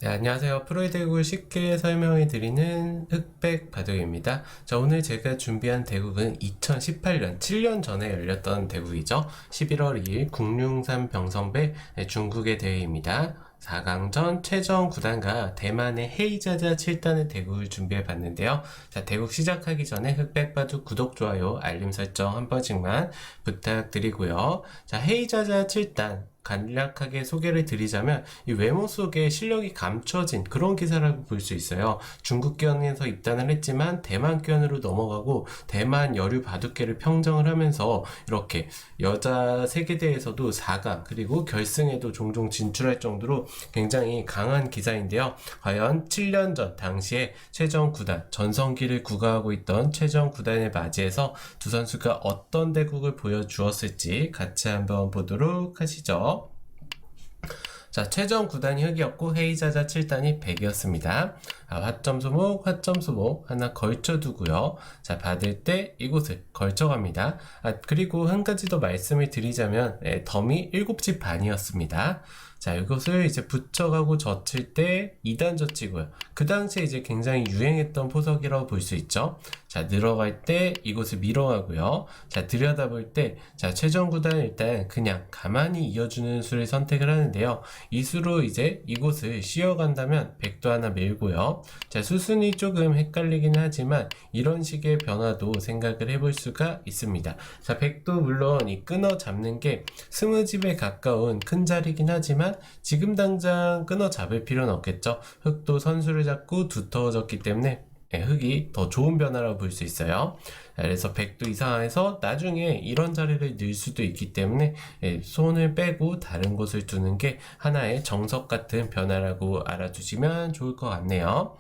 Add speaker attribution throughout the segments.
Speaker 1: 네, 안녕하세요. 프로이대국을 쉽게 설명해 드리는 흑백 바둑입니다. 자, 오늘 제가 준비한 대국은 2018년, 7년 전에 열렸던 대국이죠. 11월 2일 국륜산 병성배 중국의 대회입니다. 4강전 최정 9단과 대만의 헤이자자 7단의 대국을 준비해 봤는데요. 자, 대국 시작하기 전에 흑백바둑 구독, 좋아요, 알림 설정 한 번씩만 부탁드리고요. 자, 헤이자자 7단 간략하게 소개를 드리자면 이 외모 속에 실력이 감춰진 그런 기사라고 볼 수 있어요. 중국견에서 입단을 했지만 대만견으로 넘어가고 대만 여류 바둑계를 평정을 하면서 이렇게 여자 세계대회에서도 4강 그리고 결승에도 종종 진출할 정도로 굉장히 강한 기사인데요. 과연 7년 전 당시에 최정 9단 전성기를 구가하고 있던 최정 9단을 맞이해서 두 선수가 어떤 대국을 보여주었을지 같이 한번 보도록 하시죠. 자, 최정 9단이 흑이었고 헤이자자 7단이 백이었습니다. 화점 소목, 화점 소목 하나 걸쳐두고요. 자, 받을 때 이곳을 걸쳐갑니다. 그리고 한 가지 더 말씀을 드리자면 덤이 7시 반이었습니다. 자, 이것을 이제 붙여가고 젖힐 때 2단 젖히고요. 그 당시에 이제 굉장히 유행했던 포석이라고 볼 수 있죠. 자, 늘어갈 때 이곳을 밀어가고요. 자, 들여다볼 때, 자, 최종 구단은 일단 그냥 가만히 이어주는 수를 선택을 하는데요. 이 수로 이제 이곳을 씌워간다면 백도 하나 밀고요. 자, 수순이 조금 헷갈리긴 하지만 이런 식의 변화도 생각을 해볼 수가 있습니다. 자, 백도 물론 이 끊어 잡는 게 스무집에 가까운 큰 자리긴 하지만 지금 당장 끊어 잡을 필요는 없겠죠. 흑도 선수를 잡고 두터워졌기 때문에 흑이 더 좋은 변화라고 볼 수 있어요. 그래서 백도 이 상황에서 나중에 이런 자리를 넣을 수도 있기 때문에 손을 빼고 다른 곳을 두는 게 하나의 정석 같은 변화라고 알아주시면 좋을 것 같네요.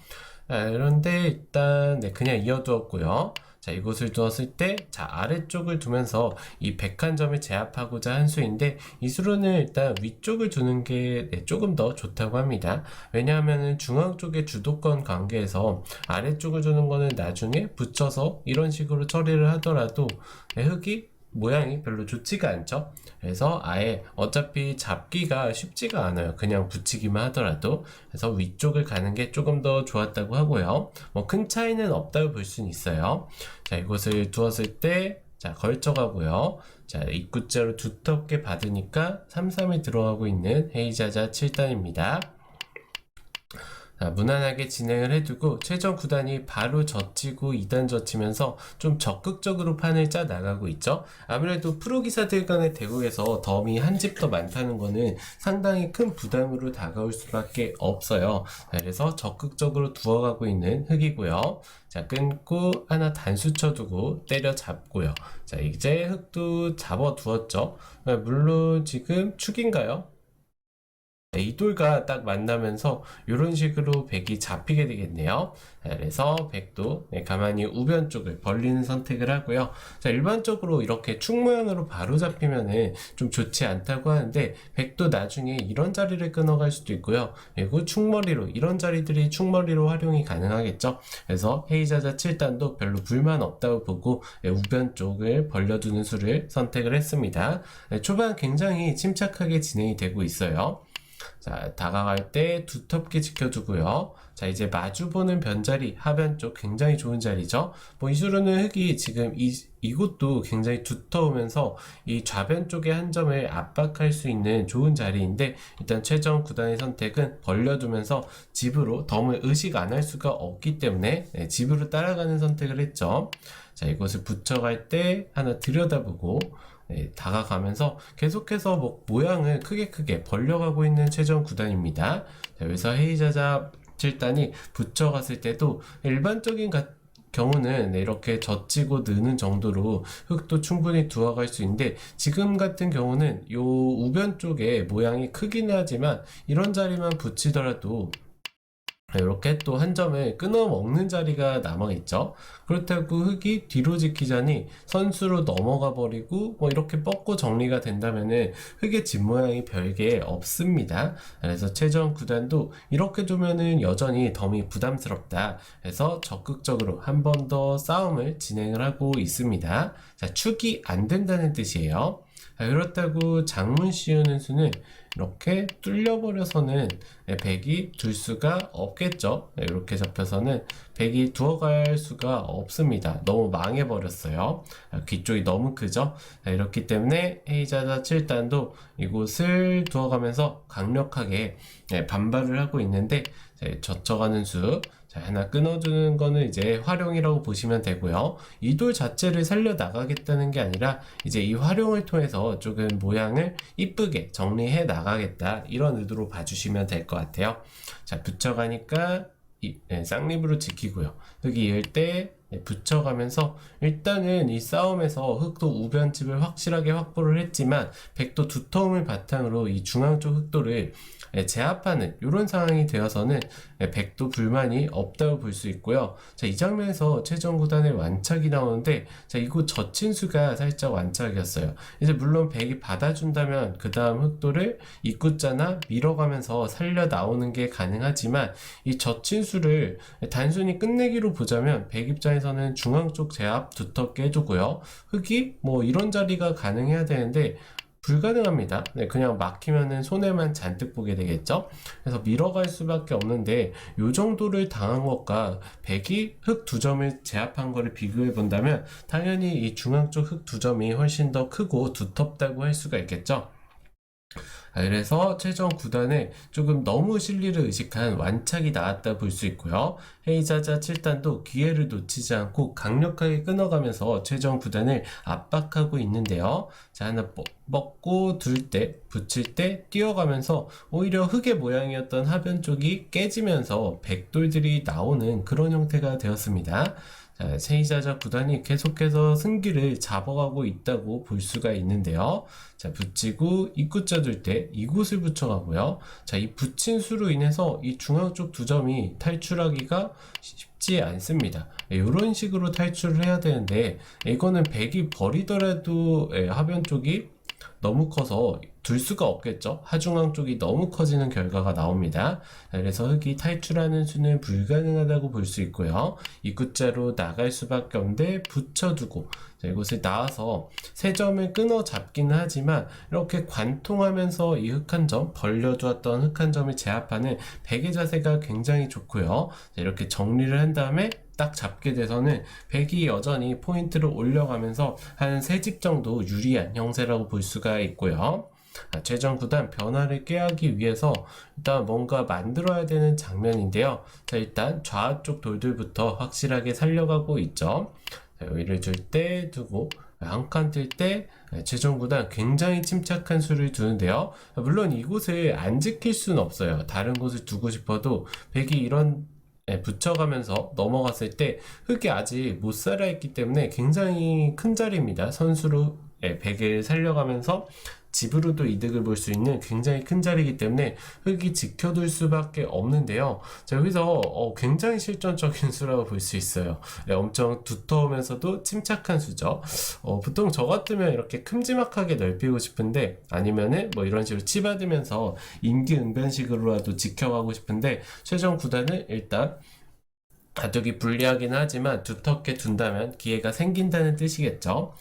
Speaker 1: 그런데 일단 그냥 이어두었고요. 자, 이곳을 두었을 때, 자, 아래쪽을 두면서 이 백한점을 제압하고자 한 수인데, 이 수로는 일단 위쪽을 두는 게 조금 더 좋다고 합니다. 왜냐하면 중앙 쪽의 주도권 관계에서 아래쪽을 두는 거는 나중에 붙여서 이런 식으로 처리를 하더라도 흑이 모양이 별로 좋지가 않죠. 그래서 아예 어차피 잡기가 쉽지가 않아요. 그냥 붙이기만 하더라도. 그래서 위쪽을 가는 게 조금 더 좋았다고 하고요. 뭐 큰 차이는 없다고 볼 수는 있어요. 자, 이곳을 두었을 때, 자, 걸쳐가고요. 자, 입구자로 두텁게 받으니까 3-3이 들어가고 있는 헤이자자 7단입니다. 자, 무난하게 진행을 해두고 최종 9단이 바로 젖히고 2단 젖히면서 좀 적극적으로 판을 짜 나가고 있죠. 아무래도 프로 기사들 간의 대국에서 덤이 한 집 더 많다는 거는 상당히 큰 부담으로 다가올 수밖에 없어요. 자, 그래서 적극적으로 두어가고 있는 흑이고요. 자, 끊고 하나 단수 쳐두고 때려 잡고요. 자, 이제 흑도 잡아 두었죠. 물론 지금 축인가요? 이 돌과 딱 만나면서 이런 식으로 백이 잡히게 되겠네요. 그래서 백도 가만히 우변 쪽을 벌리는 선택을 하고요. 자, 일반적으로 이렇게 축 모양으로 바로 잡히면은 좀 좋지 않다고 하는데 백도 나중에 이런 자리를 끊어갈 수도 있고요. 그리고 축머리로 이런 자리들이 축머리로 활용이 가능하겠죠. 그래서 헤이자자 7단도 별로 불만 없다고 보고 우변 쪽을 벌려두는 수를 선택을 했습니다. 초반 굉장히 침착하게 진행이 되고 있어요. 자, 다가갈 때 두텁게 지켜주고요. 자, 이제 마주보는 변자리, 하변 쪽 굉장히 좋은 자리죠. 뭐 이 수로는 흑이 지금 이곳도 굉장히 두터우면서 이 좌변 쪽의 한 점을 압박할 수 있는 좋은 자리인데 일단 최정 9단의 선택은 벌려두면서 집으로 덤을 의식 안 할 수가 없기 때문에 집으로 따라가는 선택을 했죠. 자, 이것을 붙여갈 때 하나 들여다보고 다가가면서 계속해서 뭐 모양을 크게 벌려가고 있는 최종 9단입니다. 자, 여기서 헤이자자 7단이 붙여갔을 때도 일반적인 경우는 이렇게 젖히고 느는 정도로 흑도 충분히 두어갈 수 있는데 지금 같은 경우는 요 우변 쪽에 모양이 크기는 하지만 이런 자리만 붙이더라도 이렇게 또 한 점을 끊어 먹는 자리가 남아있죠. 그렇다고 흑이 뒤로 지키자니 선수로 넘어가 버리고 뭐 이렇게 뻗고 정리가 된다면은 흑의 집 모양이 별게 없습니다. 그래서 최종 9단도 이렇게 두면은 여전히 덤이 부담스럽다. 그래서 적극적으로 한 번 더 싸움을 진행을 하고 있습니다. 자, 축이 안 된다는 뜻이에요. 그렇다고 장문 씌우는 수는 이렇게 뚫려버려서는 백이 둘 수가 없겠죠. 이렇게 잡혀서는 백이 두어갈 수가 없습니다. 너무 망해버렸어요. 귀 쪽이 너무 크죠. 이렇기 때문에 헤이자자 7단도 이곳을 두어가면서 강력하게 반발을 하고 있는데, 젖혀가는 수, 하나 끊어주는 거는 이제 활용이라고 보시면 되고요. 이 돌 자체를 살려 나가겠다는 게 아니라 이제 이 활용을 통해서 조금 모양을 이쁘게 정리해 나가겠다, 이런 의도로 봐주시면 될 것 같아요. 자, 붙여가니까 쌍립으로 지키고요. 흙이 이을 때 붙여가면서 일단은 이 싸움에서 흑도 우변집을 확실하게 확보를 했지만 백도 두터움을 바탕으로 이 중앙 쪽 흑도를 제압하는 이런 상황이 되어서는 백도 불만이 없다고 볼 수 있고요. 자, 이 장면에서 최종 구단의 완착이 나오는데, 자, 이곳 젖힌수가 살짝 완착이었어요. 이제 물론 백이 받아준다면 그 다음 흑도를 입구자나 밀어가면서 살려 나오는 게 가능하지만, 이 젖힌수를 단순히 끝내기로 보자면 백 입장에서는 중앙 쪽 제압 두텁게 해주고요. 흑이 뭐 이런 자리가 가능해야 되는데 불가능합니다. 그냥 막히면은 손해만 잔뜩 보게 되겠죠. 그래서 밀어갈 수밖에 없는데, 요 정도를 당한 것과 백이 흑 두 점을 제압한 거를 비교해 본다면 당연히 이 중앙 쪽 흑 두 점이 훨씬 더 크고 두텁다고 할 수가 있겠죠. 그래서 최종 구단에 조금 너무 실리를 의식한 완착이 나왔다 볼 수 있고요. 헤이자자 7단도 기회를 놓치지 않고 강력하게 끊어가면서 최종 구단을 압박하고 있는데요. 자, 하나 먹고 둘 때, 붙일 때 뛰어가면서 오히려 흙의 모양이었던 하변 쪽이 깨지면서 백돌들이 나오는 그런 형태가 되었습니다. 자, 헤이자자 구단이 계속해서 승기를 잡아가고 있다고 볼 수가 있는데요. 자, 붙이고 입구자 둘 때 이곳을 붙여가고요. 자, 이 붙인 수로 인해서 이 중앙 쪽 두 점이 탈출하기가 쉽지 않습니다. 이런 식으로 탈출을 해야 되는데, 이거는 백이 버리더라도 하변 쪽이 너무 커서 둘 수가 없겠죠. 하중앙 쪽이 너무 커지는 결과가 나옵니다. 그래서 흑이 탈출하는 수는 불가능하다고 볼 수 있고요. 입구자로 나갈 수밖에 없는데 붙여두고, 자, 이곳을 나와서 세 점을 끊어 잡기는 하지만 이렇게 관통하면서 이 흑 한 점, 벌려두었던 흑 한 점을 제압하는 백의 자세가 굉장히 좋고요. 자, 이렇게 정리를 한 다음에 딱 잡게 돼서는 백이 여전히 포인트를 올려가면서 한 3집 정도 유리한 형세라고 볼 수가 있고요. 최종 구단 변화를 꾀하기 위해서 일단 뭔가 만들어야 되는 장면인데요. 자, 일단 좌측 돌들부터 확실하게 살려가고 있죠. 자, 여기를 줄 때 두고 한 칸 뜰 때 최종 구단 굉장히 침착한 수를 두는데요. 물론 이곳을 안 지킬 수는 없어요. 다른 곳을 두고 싶어도 백이 이런 붙여가면서 넘어갔을 때 흑이 아직 못 살아있기 때문에 굉장히 큰 자리입니다. 선수로 100을 살려가면서 집으로도 이득을 볼 수 있는 굉장히 큰 자리이기 때문에 흑이 지켜둘 수밖에 없는데요. 자, 여기서 굉장히 실전적인 수라고 볼 수 있어요. 엄청 두터우면서도 침착한 수죠. 보통 저 같으면 이렇게 큼지막하게 넓히고 싶은데, 아니면은 뭐 이런 식으로 치받으면서 임기응변식으로라도 지켜가고 싶은데, 최종 구단은 일단 가격이 불리하긴 하지만 두텁게 둔다면 기회가 생긴다는 뜻이겠죠.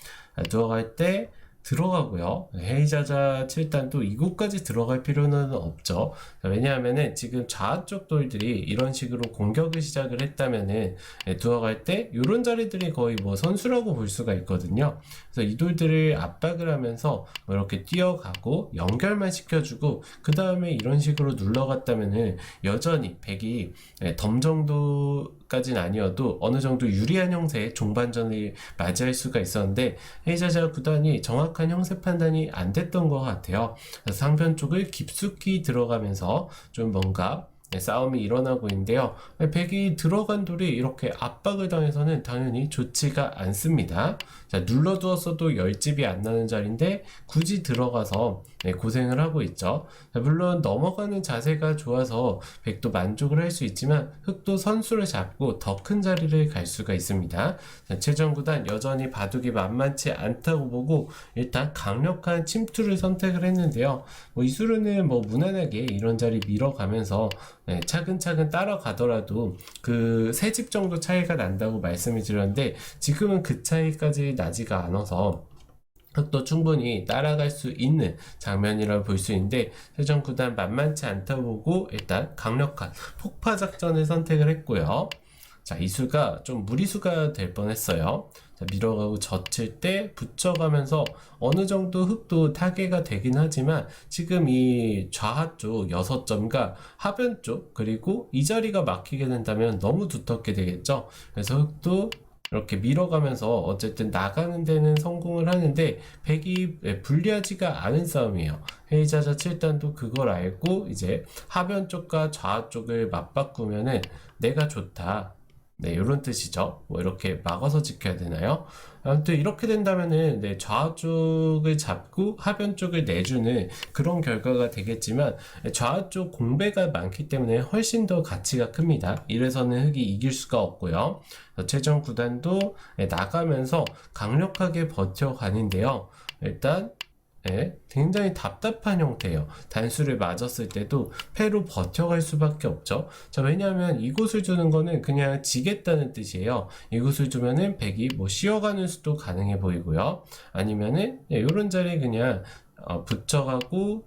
Speaker 1: 들어갈 때 들어가고요. 헤이자자 7단도 이곳까지 들어갈 필요는 없죠. 왜냐하면은 지금 좌쪽 돌들이 이런 식으로 공격을 시작을 했다면은 들어갈 때 이런 자리들이 거의 뭐 선수라고 볼 수가 있거든요. 그래서 이 돌들을 압박을 하면서 이렇게 뛰어가고 연결만 시켜주고 그 다음에 이런 식으로 눌러갔다면은 여전히 백이 덤 정도까지는 아니어도 어느 정도 유리한 형태의 종반전을 맞이할 수가 있었는데, 헤이자자 구단이 정확한 형세 판단이 안 됐던 것 같아요. 그래서 상편 쪽을 깊숙이 들어가면서 좀 뭔가 싸움이 일어나고 있는데요. 백이 들어간 돌이 이렇게 압박을 당해서는 당연히 좋지가 않습니다. 자, 눌러두었어도 열집이 안 나는 자리인데 굳이 들어가서 고생을 하고 있죠. 자, 물론 넘어가는 자세가 좋아서 백도 만족을 할 수 있지만 흑도 선수를 잡고 더 큰 자리를 갈 수가 있습니다. 자, 최종 구단 여전히 바둑이 만만치 않다고 보고 일단 강력한 침투를 선택을 했는데요. 이 수르는 뭐 무난하게 이런 자리 밀어가면서 차근차근 따라가더라도 그 3집 정도 차이가 난다고 말씀을 드렸는데, 지금은 그 차이까지 나지가 않아서 흑도 충분히 따라갈 수 있는 장면이라고 볼 수 있는데 최정 구단 만만치 않다고 보고 일단 강력한 폭파 작전을 선택을 했고요. 자, 이수가 좀 무리수가 될 뻔했어요. 자, 밀어가고 젖힐 때 붙여가면서 어느 정도 흑도 타개가 되긴 하지만 지금 이 좌하 쪽 6점과 하변 쪽 그리고 이 자리가 막히게 된다면 너무 두텁게 되겠죠. 그래서 흑도 이렇게 밀어가면서 어쨌든 나가는 데는 성공을 하는데 백이 불리하지가 않은 싸움이에요. 헤이자자 7단도 그걸 알고 이제 하변 쪽과 좌하 쪽을 맞바꾸면은 내가 좋다. 네, 이런 뜻이죠. 뭐 이렇게 막아서 지켜야 되나요? 아무튼 이렇게 된다면은 네, 좌 쪽을 잡고 하변 쪽을 내주는 그런 결과가 되겠지만 좌 쪽 공배가 많기 때문에 훨씬 더 가치가 큽니다. 이래서는 흑이 이길 수가 없고요. 최종 구단도 나가면서 강력하게 버텨가는데요. 일단 굉장히 답답한 형태예요. 단수를 맞았을 때도 패로 버텨갈 수밖에 없죠. 자, 왜냐하면 이곳을 주는 거는 그냥 지겠다는 뜻이에요. 이곳을 주면은 백이 뭐 쉬어가는 수도 가능해 보이고요. 아니면은 이런 자리에 그냥 붙여가고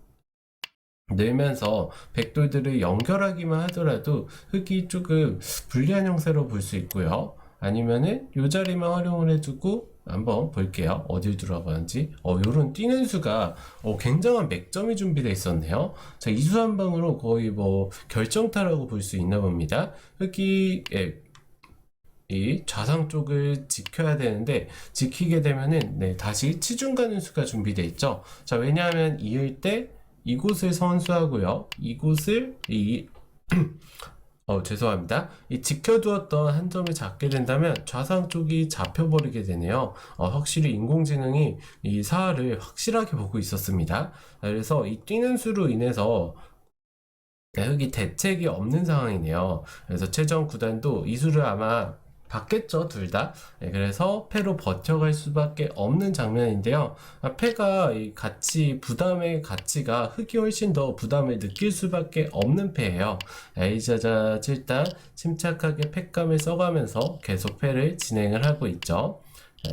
Speaker 1: 늘면서 백돌들을 연결하기만 하더라도 흑이 조금 불리한 형태로 볼 수 있고요. 아니면은 이 자리만 활용을 해주고 한번 볼게요. 어딜 들어가는지. 요런 뛰는 수가 굉장한 맥점이 준비되어 있었네요. 자, 이수 한 방으로 거의 뭐 결정타라고 볼 수 있나 봅니다. 흑이 이 좌상 쪽을 지켜야 되는데 지키게 되면은 네, 다시 치중 가는 수가 준비되어 있죠. 자, 왜냐하면 이을 때 이곳을 선수하고요. 이곳을 죄송합니다. 이 지켜두었던 한 점을 잡게 된다면 좌상 쪽이 잡혀버리게 되네요. 확실히 인공지능이 이 사활을 확실하게 보고 있었습니다. 그래서 이 뛰는 수로 인해서 흑이 대책이 없는 상황이네요. 그래서 최정 구단도 이 수를 아마 받겠죠, 둘 다. 그래서 패로 버텨갈 수밖에 없는 장면인데요. 패가 이 부담의 가치가 흑이 훨씬 더 부담을 느낄 수밖에 없는 패예요. 에이자자 7단 침착하게 패감을 써가면서 계속 패를 진행을 하고 있죠.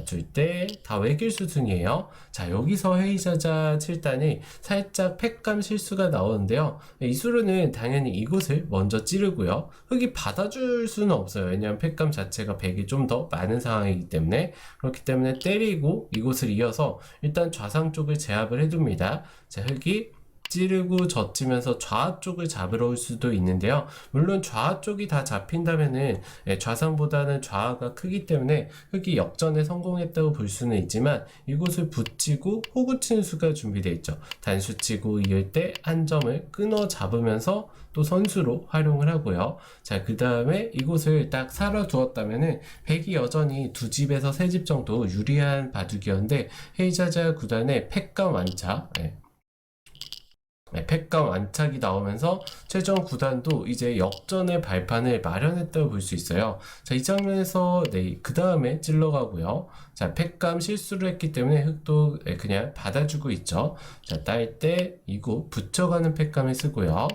Speaker 1: 줄 때 다 외길 수순이에요. 자, 여기서 헤이자자 7단이 살짝 팩감 실수가 나오는데요. 이 수루는 당연히 이곳을 먼저 찌르고요. 흑이 받아줄 수는 없어요. 왜냐하면 팩감 자체가 100이 좀 더 많은 상황이기 때문에. 그렇기 때문에 때리고 이곳을 이어서 일단 좌상 쪽을 제압을 해둡니다. 자, 흑이 찌르고 젖히면서 좌 쪽을 잡으러 올 수도 있는데요. 물론 좌 쪽이 다 잡힌다면은 좌상보다는 좌가 크기 때문에 흑이 역전에 성공했다고 볼 수는 있지만 이곳을 붙이고 호구 치는 수가 준비되어 있죠. 단수 치고 이을 때 한 점을 끊어 잡으면서 또 선수로 활용을 하고요. 자, 그 다음에 이곳을 딱 살아 두었다면은 백이 여전히 두 집에서 세 집 정도 유리한 바둑이었는데 헤이자자 구단의 패감 완차, 패감 완착이 나오면서 최종 구단도 이제 역전의 발판을 마련했다고 볼 수 있어요. 자, 이 장면에서 그 다음에 찔러가고요. 자, 패감 실수를 했기 때문에 흑도 그냥 받아주고 있죠. 자, 딸 때 이곳 붙여가는 패감을 쓰고요.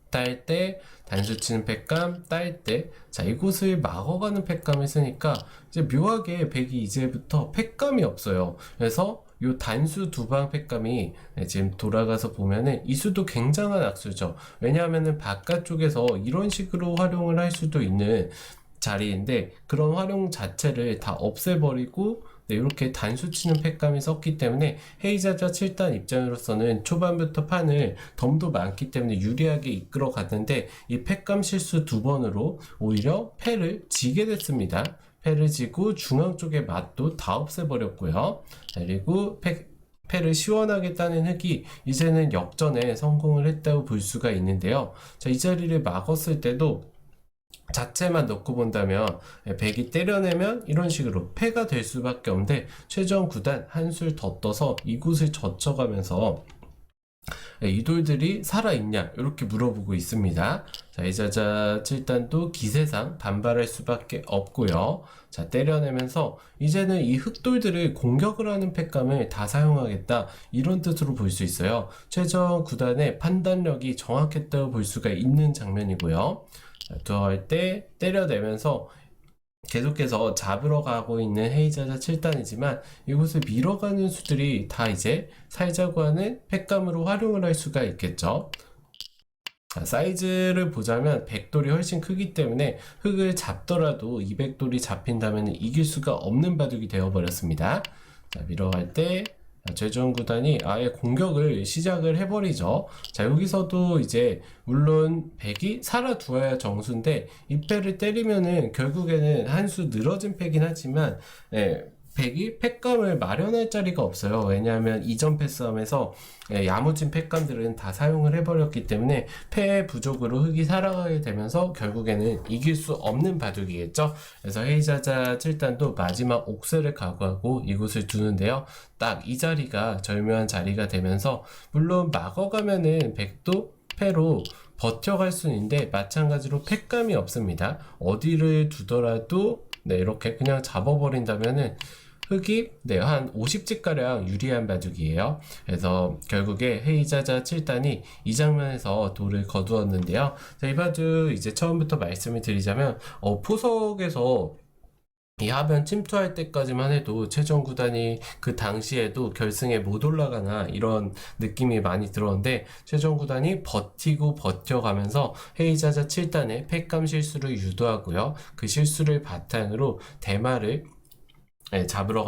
Speaker 1: 딸 때 단수 치는 패감, 딸 때 자, 이곳을 막아가는 패감을 쓰니까 이제 묘하게 백이 이제부터 패감이 없어요. 그래서 요 단수 두방 패감이 지금 돌아가서 보면은 이 수도 굉장한 악수죠. 왜냐하면은 바깥쪽에서 이런 식으로 활용을 할 수도 있는 자리인데 그런 활용 자체를 다 없애버리고 이렇게 단수 치는 패감이 썼기 때문에 헤이자자 7단 입장으로서는 초반부터 판을 덤도 많기 때문에 유리하게 이끌어 갔는데 이 패감 실수 두 번으로 오히려 패를 지게 됐습니다. 패를 지고 중앙 쪽의 맛도 다 없애버렸고요. 그리고 패를 시원하게 따낸 흑이 이제는 역전에 성공을 했다고 볼 수가 있는데요. 자, 이 자리를 막았을 때도 자체만 놓고 본다면 백이 때려내면 이런 식으로 패가 될 수밖에 없는데 최종 구단 한술 더 떠서 이곳을 젖혀가면서 이 돌들이 살아있냐 이렇게 물어보고 있습니다. 자, 이자자 7단도 기세상 반발할 수밖에 없고요. 자, 때려내면서 이제는 이 흑돌들을 공격을 하는 패감을 다 사용하겠다 이런 뜻으로 볼 수 있어요. 최종 구단의 판단력이 정확했다고 볼 수가 있는 장면이고요. 두어할 때 때려내면서 계속해서 잡으러 가고 있는 헤이자자 7단이지만 이곳을 밀어가는 수들이 다 이제 살자고 하는 팩감으로 활용을 할 수가 있겠죠. 자, 사이즈를 보자면 100돌이 훨씬 크기 때문에 흙을 잡더라도 200돌이 잡힌다면 이길 수가 없는 바둑이 되어버렸습니다. 자, 밀어갈 때 최종 구단이 아예 공격을 시작을 해버리죠. 자, 여기서도 이제 물론 100이 살아두어야 정수인데 이 패를 때리면은 결국에는 한 수 늘어진 패긴 하지만 100이 팩감을 마련할 자리가 없어요. 왜냐하면 이전 패싸움에서 야무진 팩감들은 다 사용을 해버렸기 때문에 패 부족으로 흙이 살아가게 되면서 결국에는 이길 수 없는 바둑이겠죠. 그래서 헤이자자 7단도 마지막 옥새를 각오하고 이곳을 두는데요. 딱 이 자리가 절묘한 자리가 되면서 물론 막어가면은 100도 패로 버텨갈 수는 있는데 마찬가지로 팩감이 없습니다. 어디를 두더라도 이렇게 그냥 잡아버린다면은 흙이 한 50집가량 유리한 바둑이에요. 그래서 결국에 헤이자자 7단이 이 장면에서 돌을 거두었는데요. 자, 이 바둑 이제 처음부터 말씀을 드리자면 포석에서 이 하변 침투할 때까지만 해도 최종 구단이 그 당시에도 결승에 못 올라가나 이런 느낌이 많이 들었는데 최종 구단이 버티고 버텨가면서 헤이자자 7단의 팩감 실수를 유도하고요. 그 실수를 바탕으로 대마를 잡으러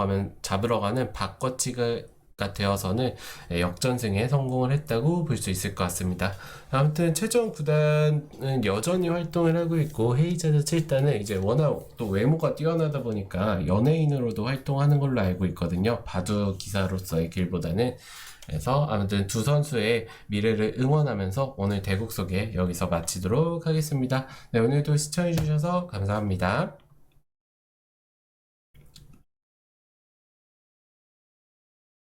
Speaker 1: 가는 바꿔치기가 되어서는 역전승에 성공을 했다고 볼 수 있을 것 같습니다. 아무튼 최종 구단은 여전히 활동을 하고 있고 헤이자자 7단은 이제 워낙 또 외모가 뛰어나다 보니까 연예인으로도 활동하는 걸로 알고 있거든요. 바둑 기사로서의 길보다는. 그래서 아무튼 두 선수의 미래를 응원하면서 오늘 대국 소개 여기서 마치도록 하겠습니다. 네, 오늘도 시청해주셔서 감사합니다.